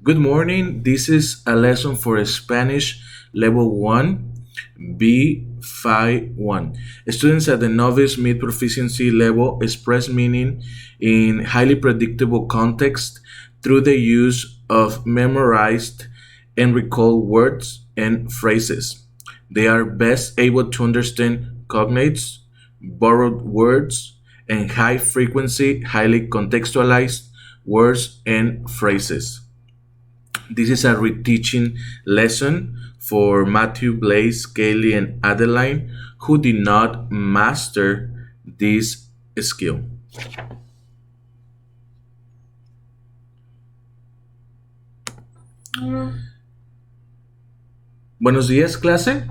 Good morning. This is a lesson for Spanish Level 1, B51. Students at the novice mid proficiency level express meaning in highly predictable context through the use of memorized and recalled words and phrases. They are best able to understand cognates, borrowed words, and high frequency, highly contextualized words and phrases. This is a reteaching lesson for Matthew, Blaze, Kaylee, and Adeline who did not master this skill. Buenos días, clase.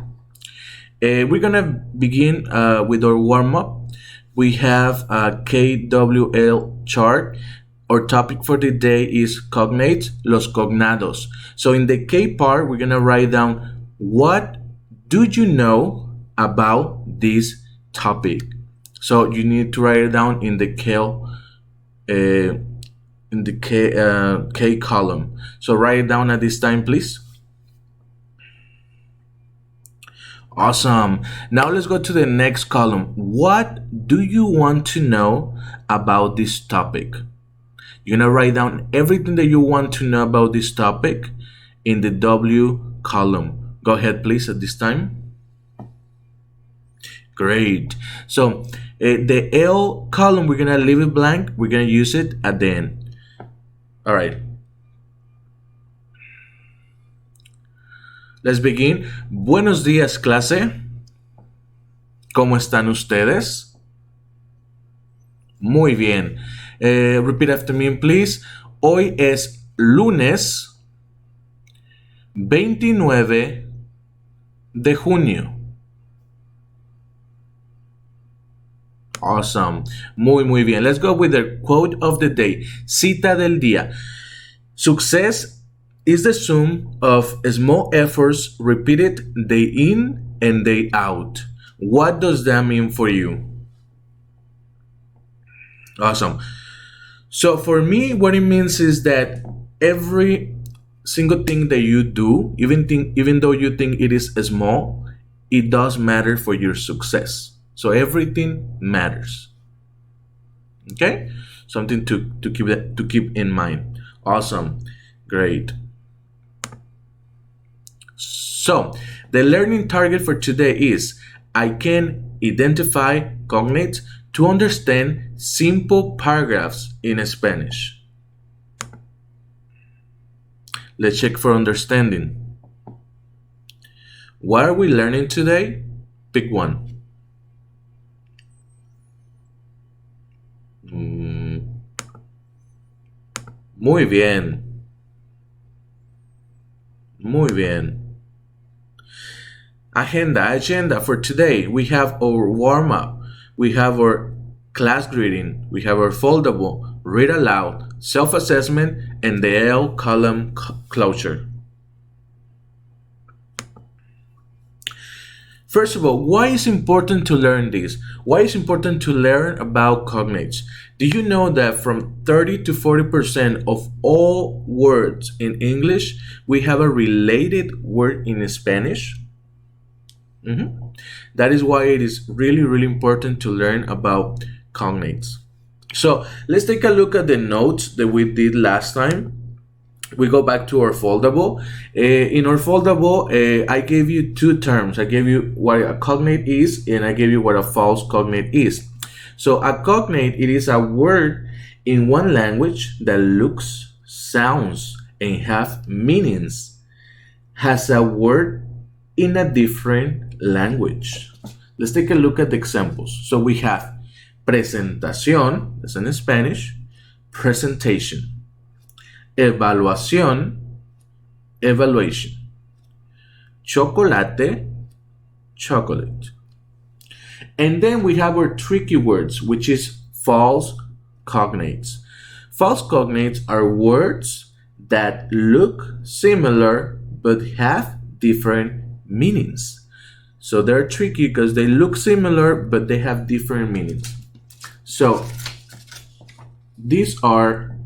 We're gonna begin with our warm up. We have a KWL chart. Our topic for the day is cognates, los cognados. So in the K part, we're gonna write down what do you know about this topic. So you need to write it down in the K column. So write it down at this time, please. Awesome. Now let's go to the next column. What do you want to know about this topic? You're gonna write down everything that you want to know about this topic in the W column. Go ahead, please, at this time. Great. So the L column, we're gonna leave it blank. We're gonna use it at the end. All right. Let's begin. Buenos días, clase. ¿Cómo están ustedes? Muy bien. Repeat after me, please. Hoy es lunes 29 de junio. Awesome. Muy bien. Let's go with the quote of the day. Cita del día. Success is the sum of small efforts repeated day in and day out. What does that mean for you? Awesome. So for me, what it means is that every single thing that you do, even though you think it is small, it does matter for your success. So everything matters. Okay? Something to keep in mind. Awesome. Great. So the learning target for today is I can identify cognates to understand simple paragraphs in Spanish. Let's check for understanding. What are we learning today? Pick one. Muy bien. Muy bien. Agenda for today. We have our warm up. We have our class greeting. We have our foldable, read aloud, self assessment, and the L column closure. First of all, why is important to learn this? Why is important to learn about cognates? Do you know that from 30 to 40% of all words in English, we have a related word in Spanish? That is why it is really important to learn about cognates. So let's take a look at the notes that we did last time. We go back to our foldable. In our foldable, I gave you two terms. I gave you what a cognate is, and I gave you what a false cognate is. So a cognate, it is a word in one language that looks, sounds, and have meanings, has a word in a different language. Let's take a look at the examples. So we have presentación, that's in Spanish, presentation. Evaluación, evaluation. Chocolate, chocolate. And then we have our tricky words, which is false cognates. False cognates are words that look similar but have different meanings. So they're tricky because they look similar but they have different meanings. So these are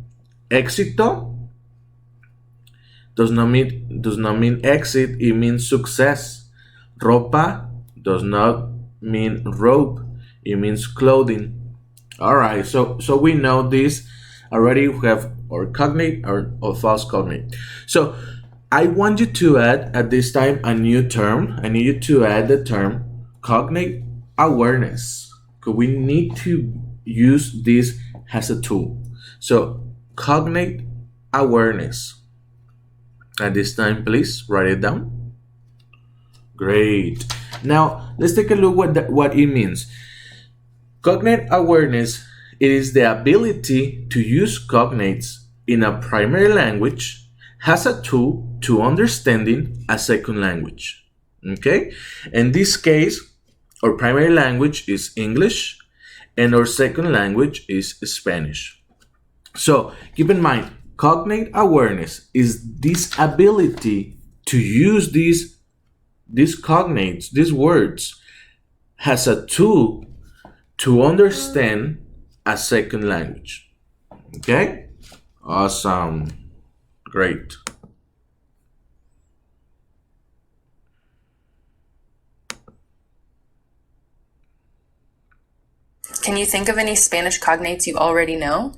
éxito, does not mean exit, it means success. Ropa does not mean rope, it means clothing. All right, so we know this already. We have our cognate or false cognate. So I want you to add at this time a new term. I need you to add the term cognate awareness, because we need to use this as a tool. So cognate awareness. At this time, please write it down. Great. Now let's take a look what it means. Cognate awareness, it is the ability to use cognates in a primary language as a tool to understanding a second language. Okay? In this case, our primary language is English and our second language is Spanish. So keep in mind, cognate awareness is this ability to use these cognates, these words, as a tool to understand a second language. Okay? Awesome. Great. Can you think of any Spanish cognates you already know?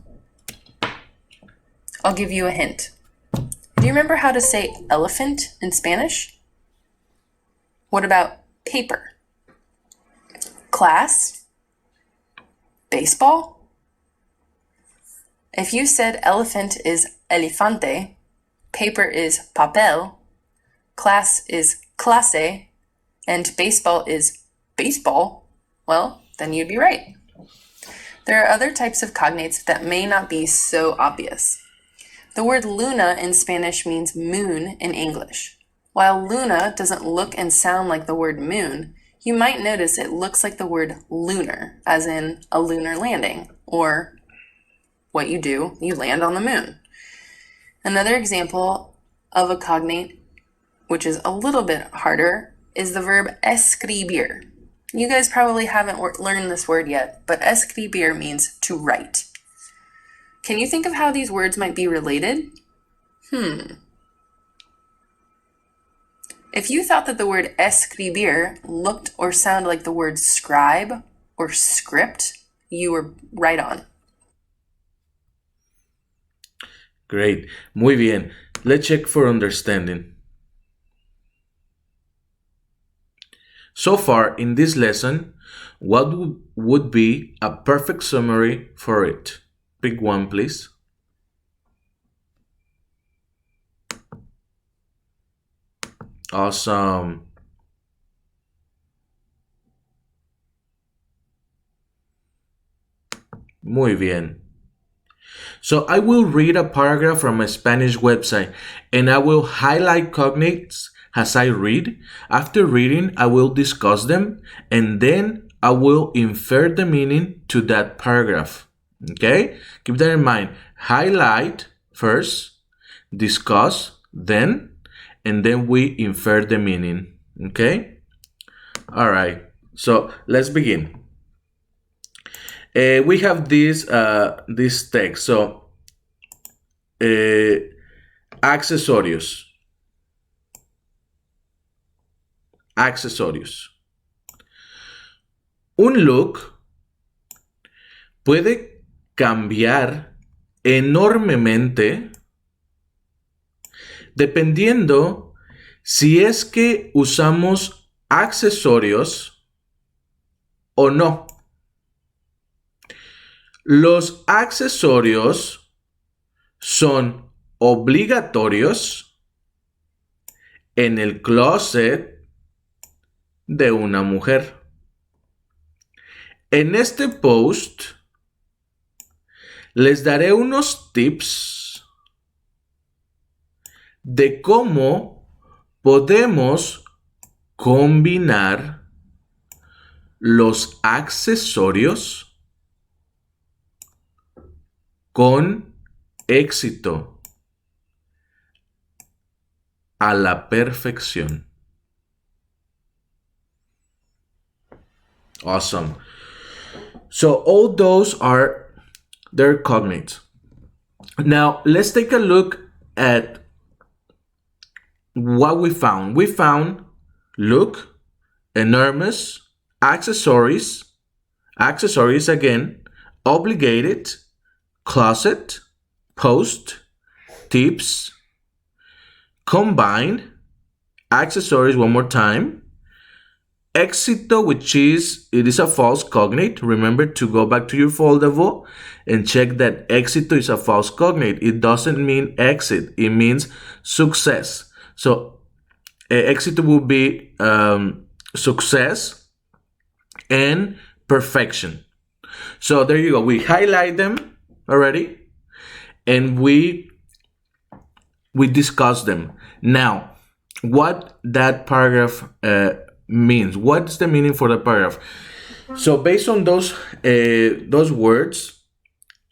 I'll give you a hint. Do you remember how to say elephant in Spanish? What about paper? Class? Baseball? If you said elephant is elefante, paper is papel, class is clase, and baseball is baseball, well, then you'd be right. There are other types of cognates that may not be so obvious. The word luna in Spanish means moon in English. While luna doesn't look and sound like the word moon, you might notice it looks like the word lunar, as in a lunar landing, or what you do, you land on the moon. Another example of a cognate, which is a little bit harder, is the verb escribir. You guys probably haven't learned this word yet, but escribir means to write. Can you think of how these words might be related? If you thought that the word escribir looked or sounded like the word scribe or script, you were right on. Great. Muy bien. Let's check for understanding. So far in this lesson, what would be a perfect summary for it? Pick one, please. Awesome. Muy bien. So I will read a paragraph from a Spanish website and I will highlight cognates as I read. After reading, I will discuss them and then I will infer the meaning to that paragraph. Okay? Keep that in mind. Highlight first, discuss then, and then we infer the meaning. Okay? All right. So let's begin. We have this text. So, accesorios. Accesorios. Un look puede cambiar enormemente dependiendo si es que usamos accesorios o no. Los accesorios son obligatorios en el closet de una mujer. En este post les daré unos tips de cómo podemos combinar los accesorios con éxito a la perfección. Awesome. So all those are their cognates. Now let's take a look at what we found. We found look, enormous, accessories again, obligated, closet, post, tips, combine, accessories one more time, éxito, which it is a false cognate. Remember to go back to your foldable and check that éxito is a false cognate. It doesn't mean exit, it means success. So éxito will be success and perfection. So there you go. We highlight them already and we discuss them. Now, what that paragraph means. What's the meaning for the paragraph? So based on those words,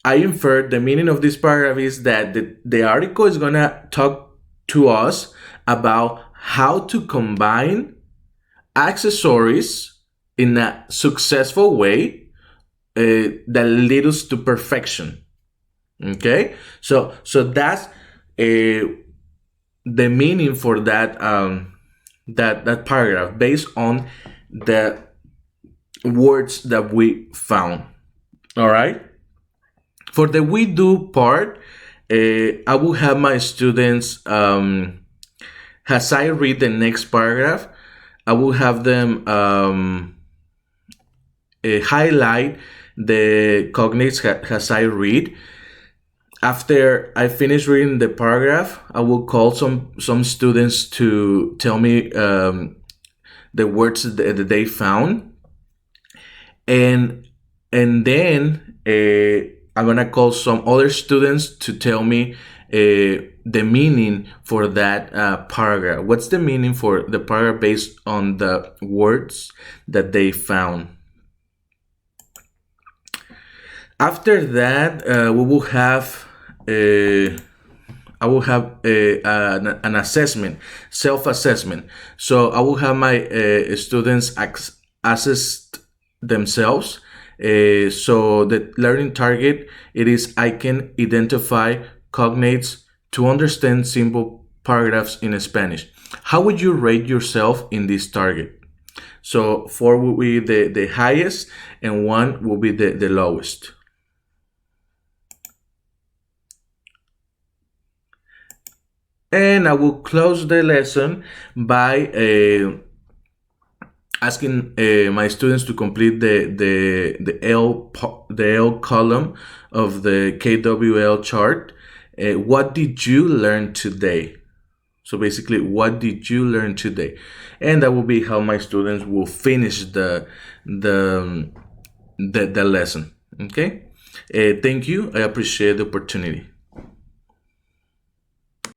I inferred the meaning of this paragraph is that the article is gonna talk to us about how to combine accessories in a successful way that leads us to perfection. Okay, so that's the meaning for that that paragraph based on the words that we found. All right. For the we do part, I will have my students, as I read the next paragraph, I will have them highlight the cognates as I read. After I finish reading the paragraph, I will call some students to tell me the words that they found, and then I'm gonna call some other students to tell me the meaning for that paragraph. What's the meaning for the paragraph based on the words that they found? After that, we will have I will have an assessment, self-assessment. So I will have my students assess themselves. So the learning target, it is I can identify cognates to understand simple paragraphs in Spanish. How would you rate yourself in this target? So 4 will be the highest and 1 will be the lowest. And I will close the lesson by asking my students to complete the L column of the KWL chart. What did you learn today? So basically, what did you learn today? And that will be how my students will finish the lesson. Okay. Thank you. I appreciate the opportunity.